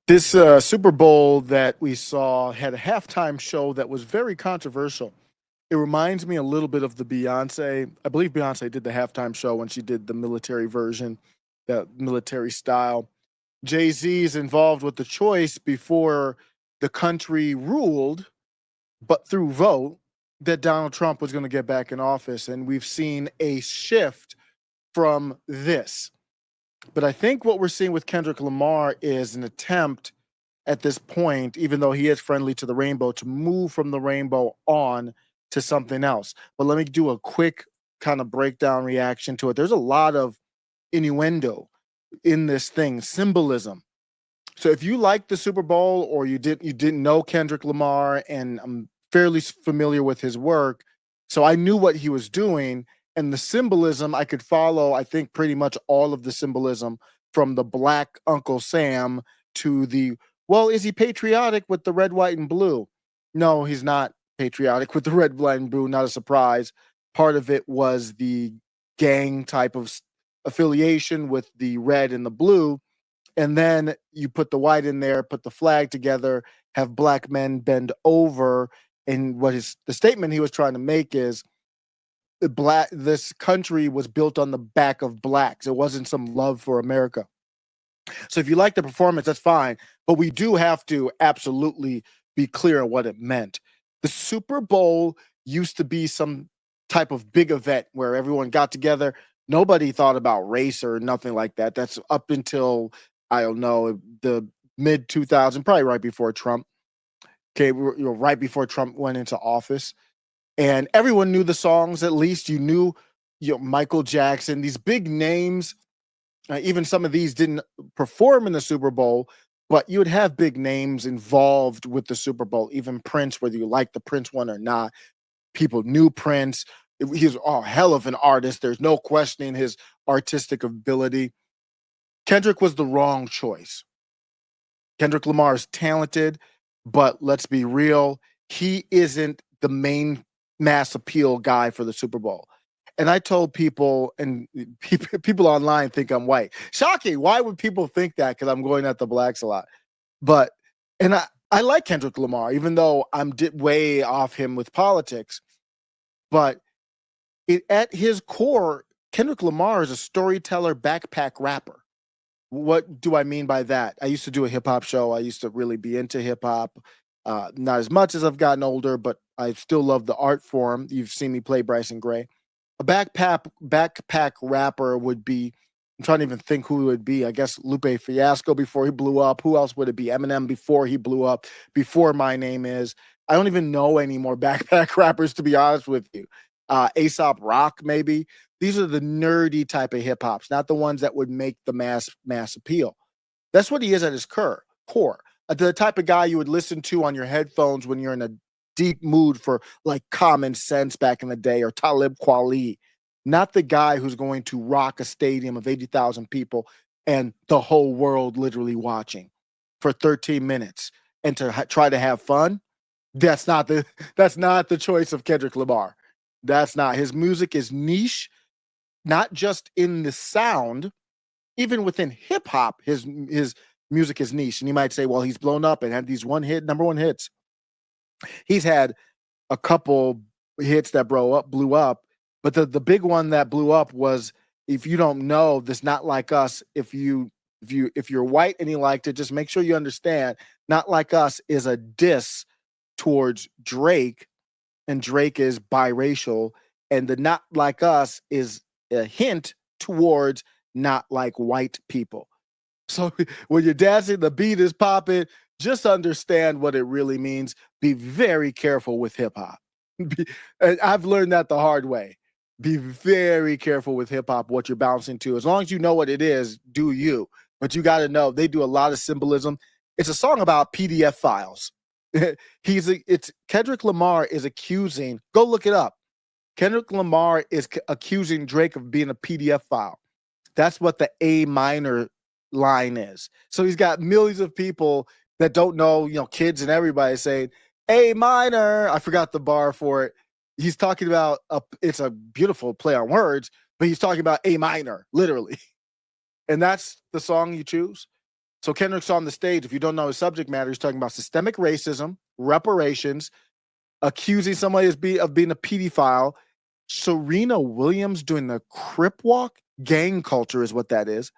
This Super Bowl that we saw had a halftime show that was very controversial. It reminds me a little bit of the Beyonce. I believe Beyonce did the halftime show when she did the military version, that military style. Jay Z is involved with the choice before the country ruled, but through vote, that Donald Trump was going to get back in office. And we've seen a shift from this. But I think what we're seeing with Kendrick Lamar is an attempt at this point, even though he is friendly to the rainbow, to move from the rainbow on to something else. But let me do a quick kind of breakdown reaction to it. There's a lot of innuendo in this thing, symbolism. So if you like the Super Bowl or you didn't know Kendrick Lamar, and I'm fairly familiar with his work, so I knew what he was doing, and the symbolism I could follow. I think pretty much all of the symbolism from the Black Uncle Sam to the, well, is he patriotic with the red, white, and blue? No, he's not patriotic with the red, white, and blue. Not a surprise. Part of it was the gang type of affiliation with the red and the blue, and then you put the white in there, put the flag together, have black men bend over. And what is the statement he was trying to make is the black this country was built on the back of blacks. It wasn't some love for America. So if you like the performance, that's fine. But we do have to absolutely be clear on what it meant. The Super Bowl used to be some type of big event where everyone got together. Nobody thought about race or nothing like that. That's up until, I don't know, the mid 2000s, probably right before Trump. Okay, right before Trump went into office, and everyone knew the songs. At least you knew, Michael Jackson, these big names. Even some of these didn't perform in the Super Bowl, but you would have big names involved with the Super Bowl. Even Prince, whether you like the Prince one or not, people knew Prince. He's a hell of an artist. There's no questioning his artistic ability. Kendrick was the wrong choice. Kendrick Lamar is talented, but let's be real, he isn't the main mass appeal guy for the Super Bowl. And I told people, and people online think I'm white. Shocking. Why would people think that? Because I'm going at the blacks a lot. But, and I like Kendrick Lamar, even though I'm way off him with politics. But at his core, Kendrick Lamar is a storyteller, backpack rapper. What do I mean by that? I used to do a hip hop show. I used to really be into hip hop. Not as much as I've gotten older, but I still love the art form. You've seen me play Bryson Gray. A backpack rapper would be. I'm trying to even think who it would be. I guess Lupe Fiasco before he blew up. Who else would it be? Eminem before he blew up. Before My Name Is. I don't even know any more backpack rappers, to be honest with you. Aesop Rock, maybe. These are the nerdy type of hip hops, not the ones that would make the mass appeal. That's what he is at his core. The type of guy you would listen to on your headphones when you're in a deep mood for like Common Sense back in the day, or Talib Kweli. Not the guy who's going to rock a stadium of 80,000 people and the whole world literally watching for 13 minutes and to try to have fun. That's not the that's not the choice of Kendrick Lamar. That's not. His music is niche, not just in the sound, even within hip hop, his music is niche. And you might say, well, he's blown up and had these number one hits. He's had a couple hits that blew up, but the big one that blew up was, if you don't know, this Not Like Us. If you're white and you liked it, just make sure you understand. Not Like Us is a diss towards Drake, and Drake is biracial, and the Not Like Us is a hint towards not like white people. So when you're dancing, the beat is popping, just understand what it really means. Be very careful with hip hop. I've learned that the hard way. Be very careful with hip hop, what you're bouncing to. As long as you know what it is, do you. But you got to know they do a lot of symbolism. It's a song about PDF files. It's Kendrick Lamar is accusing. Go look it up. Kendrick Lamar is accusing Drake of being a PDF file. That's what the A minor line is. So he's got millions of people that don't know, kids and everybody saying A minor. I forgot the bar for it. He's talking about it's a beautiful play on words, but he's talking about A minor, literally. And that's the song you choose. So Kendrick's on the stage. If you don't know his subject matter, he's talking about systemic racism, reparations, accusing somebody of being a pedophile. Serena Williams doing the Crip Walk. Gang culture is what that is.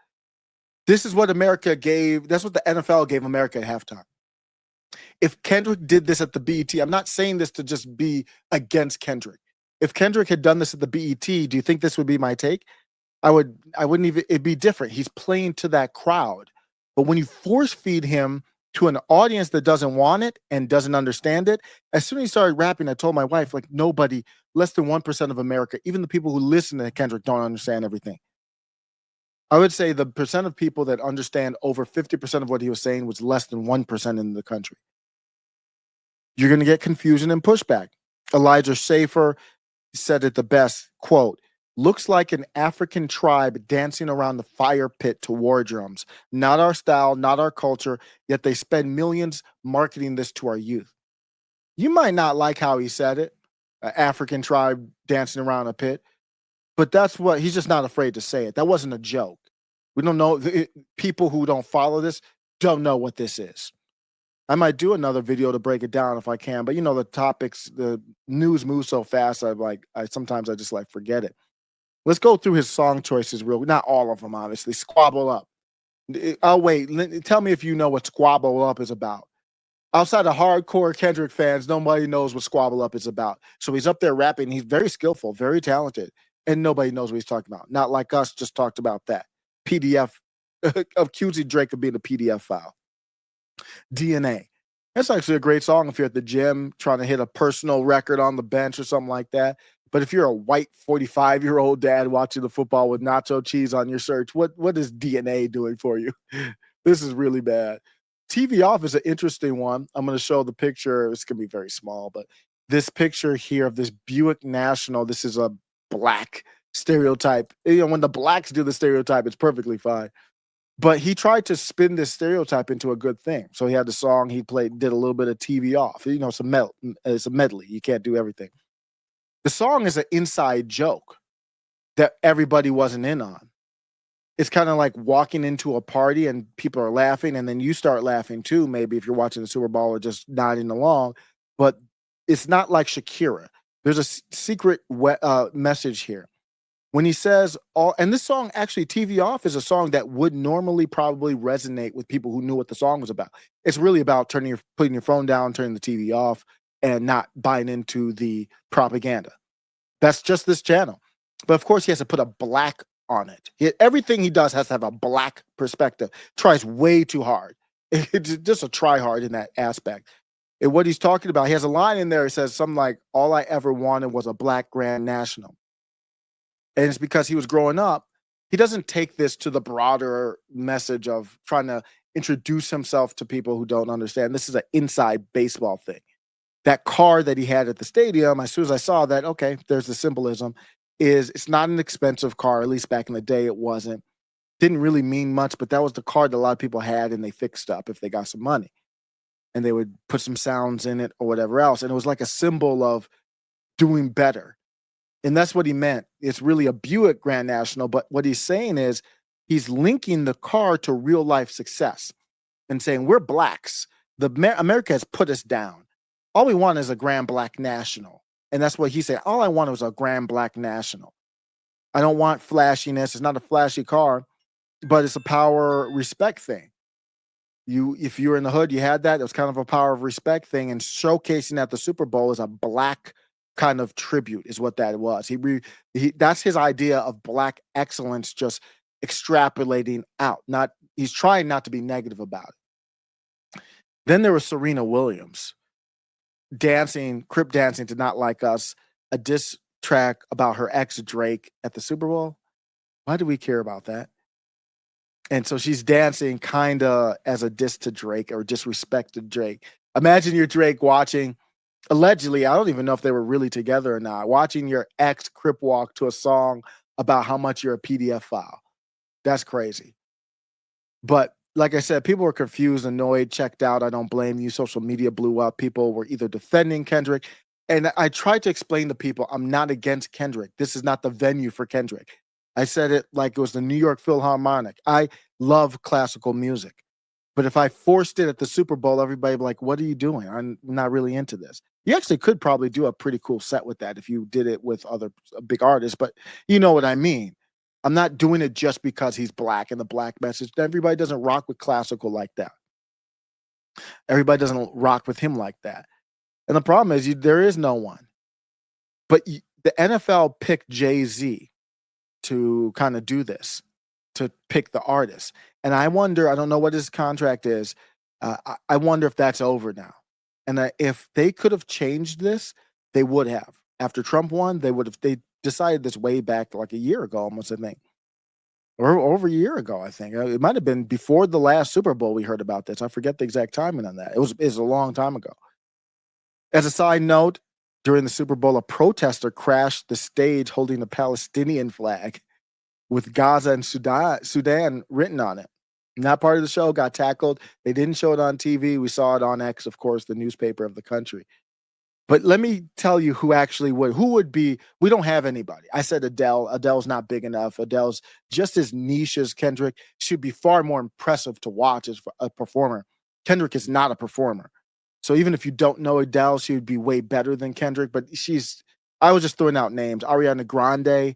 This is what America gave. That's what the NFL gave America at halftime. If Kendrick did this at the BET, I'm not saying this to just be against Kendrick. If Kendrick had done this at the BET, do you think this would be my take? I wouldn't even, it'd be different. He's playing to that crowd. But when you force feed him to an audience that doesn't want it and doesn't understand it, as soon as he started rapping, I told my wife, like, nobody, less than 1% of America, even the people who listen to Kendrick, don't understand everything. I would say the percent of people that understand over 50% of what he was saying was less than 1% in the country. You're going to get confusion and pushback. Elijah Schaefer said it the best, quote, looks like an African tribe dancing around the fire pit to war drums. Not our style, not our culture, yet they spend millions marketing this to our youth. You might not like how he said it, African tribe dancing around a pit, but that's what, he's just not afraid to say it. That wasn't a joke. We don't know, people who don't follow this don't know what this is. I might do another video to break it down if I can, but the topics, the news moves so fast. Sometimes I just like forget it. Let's go through his song choices not all of them, obviously. Squabble Up. I'll wait. Tell me if you know what Squabble Up is about. Outside of hardcore Kendrick fans, nobody knows what Squabble Up is about. So he's up there rapping. He's very skillful, very talented, and nobody knows what he's talking about. Not like us just talked about that. PDF, accusing Drake of being a PDF file. DNA. That's actually a great song if you're at the gym trying to hit a personal record on the bench or something like that. But if you're a white 45-year-old dad watching the football with nacho cheese on your shirt, what is DNA doing for you? This is really bad. TV Off is an interesting one. I'm going to show the picture. It's going to be very small, but this picture here of this Buick National, this is a black stereotype. When the blacks do the stereotype, it's perfectly fine. But he tried to spin this stereotype into a good thing. So he had the song he played, did a little bit of TV Off. It's a medley. You can't do everything. The song is an inside joke that everybody wasn't in on. It's kind of like walking into a party and people are laughing, and then you start laughing too, maybe if you're watching the Super Bowl or just nodding along. But it's not like Shakira. There's a secret message here. When he says and this song, actually, TV Off is a song that would normally probably resonate with people who knew what the song was about. It's really about putting your phone down, turning the TV off, and not buying into the propaganda. That's just this channel. But of course, he has to put a black on it. Everything he does has to have a black perspective. Tries way too hard. It's just a try hard in that aspect. And what he's talking about, he has a line in there. He says something like, all I ever wanted was a black Grand National. And it's because he was growing up. He doesn't take this to the broader message of trying to introduce himself to people who don't understand. This is an inside baseball thing. That car that he had at the stadium, as soon as I saw that, okay, there's the symbolism, it's not an expensive car, at least back in the day it wasn't. Didn't really mean much, but that was the car that a lot of people had and they fixed up if they got some money. And they would put some sounds in it or whatever else. And it was like a symbol of doing better. And that's what he meant. It's really a Buick Grand National, but what he's saying is he's linking the car to real life success and saying, we're blacks. America has put us down. All we want is a Grand Black National. And that's what he said. All I wanted was a Grand Black National. I don't want flashiness. It's not a flashy car, but it's a power respect thing. If you were in the hood, you had that. It was kind of a power of respect thing. And showcasing at the Super Bowl is a black kind of tribute is what that was. That's his idea of black excellence, just extrapolating out. He's trying not to be negative about it. Then there was Serena Williams. Crip dancing to Not Like Us, a diss track about her ex Drake at the Super Bowl. Why do we care about that? And so she's dancing kind of as a diss to Drake or disrespect to Drake. Imagine you're Drake watching, allegedly, I don't even know if they were really together or not, watching your ex Crip walk to a song about how much you're a PDF file. That's crazy. But like I said, people were confused, annoyed, checked out. I don't blame you. Social media blew up. People were either defending Kendrick. And I tried to explain to people, I'm not against Kendrick. This is not the venue for Kendrick. I said it like it was the New York Philharmonic. I love classical music. But if I forced it at the Super Bowl, everybody would be like, what are you doing? I'm not really into this. You actually could probably do a pretty cool set with that if you did it with other big artists, but you know what I mean. I'm not doing it just because he's black and the black message. Everybody doesn't rock with classical like that. Everybody doesn't rock with him like that. And the problem is there is no one. But the NFL picked Jay-Z to kind of do this, to pick the artist. And I wonder, I don't know what his contract is. I wonder if that's over now. And if they could have changed this, they would have. After Trump won, they decided this way back like a year ago, almost, I think. Or over a year ago, I think. It might have been before the last Super Bowl we heard about this. I forget the exact timing on that. It was a long time ago. As a side note, during the Super Bowl, a protester crashed the stage holding the Palestinian flag with Gaza and Sudan written on it. Not part of the show, got tackled. They didn't show it on TV. We saw it on X, of course, the newspaper of the country. But let me tell you who would be. We don't have anybody. I said Adele. Adele's not big enough. Adele's just as niche as Kendrick. Should be far more impressive to watch as a performer. Kendrick is not a performer. So even if you don't know Adele, she would be way better than Kendrick. But I was just throwing out names. Ariana Grande,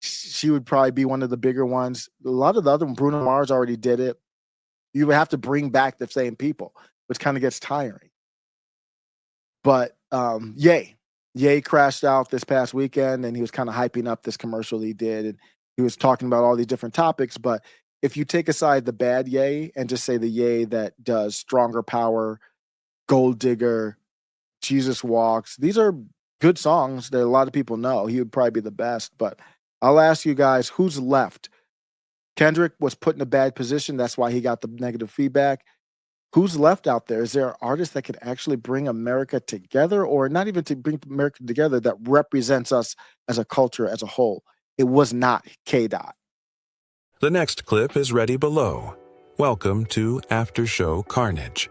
she would probably be one of the bigger ones. A lot of the other, Bruno Mars already did it. You would have to bring back the same people, which kind of gets tiring. But Ye crashed out this past weekend, and he was kind of hyping up this commercial he did, and he was talking about all these different topics. But if you take aside the bad Ye and just say the Ye that does Stronger Power, Gold Digger, Jesus Walks, these are good songs that a lot of people know. He would probably be the best. But I'll ask you guys, who's left? Kendrick was put in a bad position. That's why he got the negative feedback. Who's left out there? Is there an artist that could actually bring America together, or not even to bring America together, that represents us as a culture as a whole? It was not K-Dot. The next clip is ready below. Welcome to After Show Carnage.